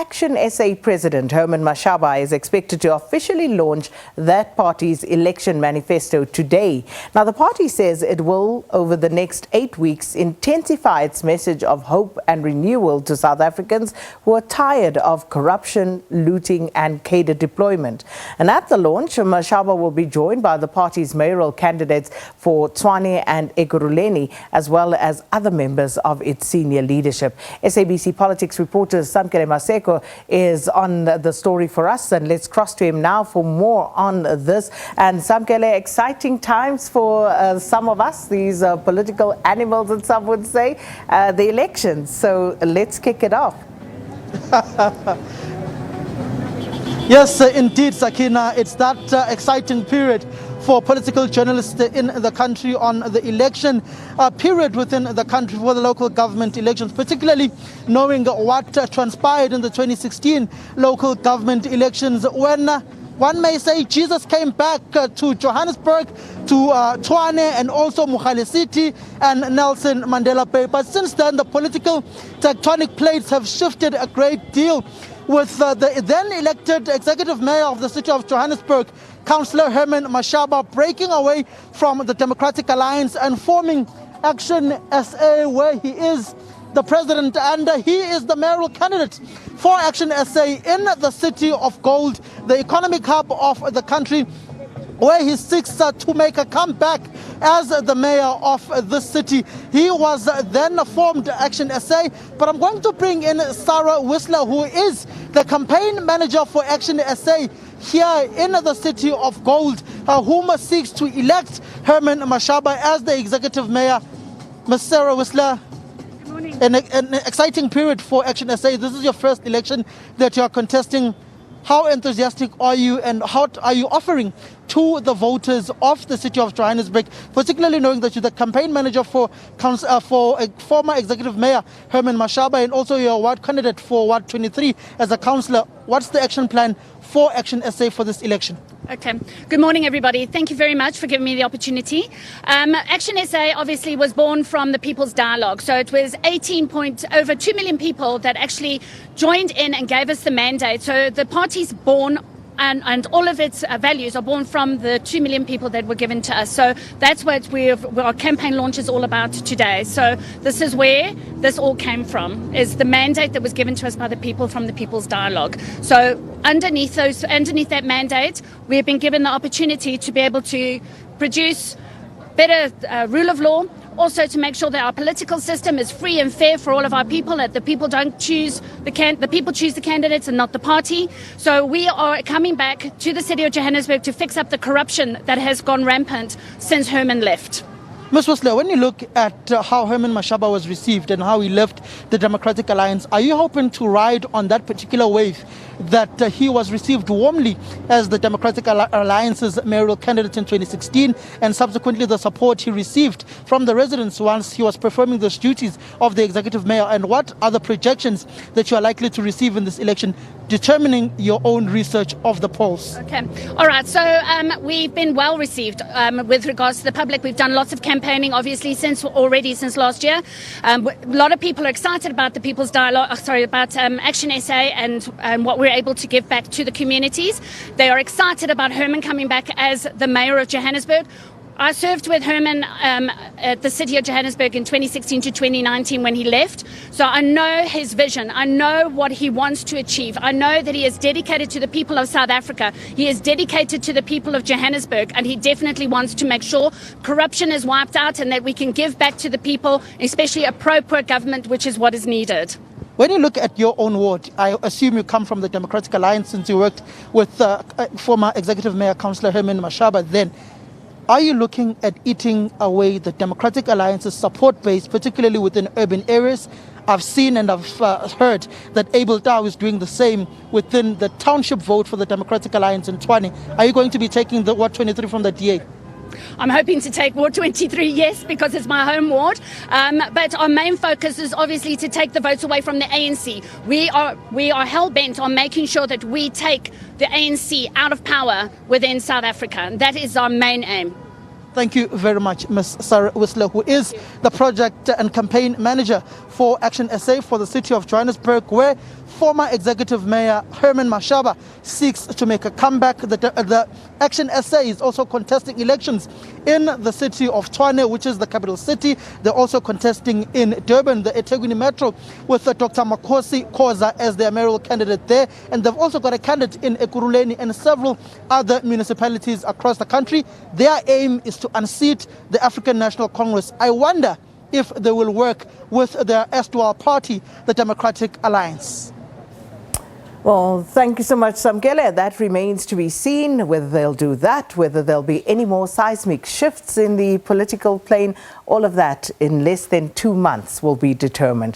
Action SA President Herman Mashaba is expected to officially launch that party's Election Manifesto today. Now, the party says it will, over the next 8 weeks, intensify its message of hope and renewal to South Africans who are tired of corruption, looting and cadre deployment. And at the launch, Mashaba will be joined by the party's mayoral candidates for Tshwane and Ekurhuleni, as well as other members of its senior leadership. SABC politics reporter Samkele Maseko is on the story for us, and let's cross to him now for more on this. And Samkele, exciting times for some of us, these political animals, and some would say, the elections. So let's kick it off. Yes, indeed, Sakina. It's that exciting period for political journalists in the country on the election period within the country for the local government elections, particularly knowing what transpired in the 2016 local government elections when one may say Jesus came back to Johannesburg, to Tshwane and also Mogale City and Nelson Mandela Bay. But since then, the political tectonic plates have shifted a great deal, with the then elected executive mayor of the city of Johannesburg, Councillor Herman Mashaba, breaking away from the Democratic Alliance and forming Action SA, where he is the president and he is the mayoral candidate for Action SA in the city of Gold, the economic hub of the country, where he seeks to make a comeback as the mayor of this city. He was then formed Action SA, but I'm going to bring in Sarah Whistler, who is the campaign manager for Action SA here in the city of Gold, whom seeks to elect Herman Mashaba as the executive mayor. Ms. Sarah Whistler, good morning. An exciting period for Action SA. This is your first election that you are contesting. How enthusiastic are you, and how are you offering to the voters of the city of Johannesburg, particularly knowing that you're the campaign manager for a former executive mayor Herman Mashaba, and also you're a ward candidate for Ward 23 as a councillor? What's the action plan for Action SA for this election? Okay. Good morning, everybody. Thank you very much for giving me the opportunity. Action SA obviously was born from the People's Dialogue. So it was over 2 million people that actually joined in and gave us the mandate. So the party's born and all of its values are born from the 2 million people that were given to us. So that's what our campaign launch is all about today. So this is where this all came from, is the mandate that was given to us by the people from the People's Dialogue. So underneath that mandate, we have been given the opportunity to be able to produce better rule of law, also to make sure that our political system is free and fair for all of our people, that the people don't choose the people choose the candidates and not the party. So we are coming back to the city of Johannesburg to fix up the corruption that has gone rampant since Herman left. Ms. Whistler, when you look at how Herman Mashaba was received and how he left the Democratic Alliance, are you hoping to ride on that particular wave that he was received warmly as the Democratic Alliance's mayoral candidate in 2016, and subsequently the support he received from the residents once he was performing those duties of the executive mayor? And what are the projections that you are likely to receive in this election, determining your own research of the polls? Okay. All right. So we've been well received with regards to the public. We've done lots of campaigning, obviously, since last year. A lot of people are excited about the People's Dialogue, about Action SA and what we're able to give back to the communities. They are excited about Herman coming back as the mayor of Johannesburg. I served with Herman at the city of Johannesburg in 2016 to 2019 when he left. So I know his vision. I know what he wants to achieve. I know that he is dedicated to the people of South Africa. He is dedicated to the people of Johannesburg, and he definitely wants to make sure corruption is wiped out and that we can give back to the people, especially a pro-poor government, which is what is needed. When you look at your own ward, I assume you come from the Democratic Alliance since you worked with former executive mayor, Councillor Herman Mashaba then. Are you looking at eating away the Democratic Alliance's support base, particularly within urban areas? I've seen and I've heard that Abel Tau is doing the same within the township vote for the Democratic Alliance in Tshwane. Are you going to be taking the Ward 23 from the DA? I'm hoping to take Ward 23, yes, because it's my home ward. But our main focus is obviously to take the votes away from the ANC. We are hell-bent on making sure that we take the ANC out of power within South Africa. And that is our main aim. Thank you very much, Ms. Sarah Whistler, who is the project and campaign manager for Action SA for the city of Johannesburg, where former executive mayor Herman Mashaba seeks to make a comeback. The Action SA is also contesting elections in the city of Tshwane, which is the capital city. They're also contesting in Durban, the eThekwini Metro, with Dr. Makosi Khoza as their mayoral candidate there. And they've also got a candidate in Ekurhuleni and several other municipalities across the country. Their aim is to unseat the African National Congress. I wonder if they will work with their erstwhile party, the Democratic Alliance. Well, thank you so much, Samkele. That remains to be seen, whether they'll do that, whether there'll be any more seismic shifts in the political plane. All of that in less than 2 months will be determined.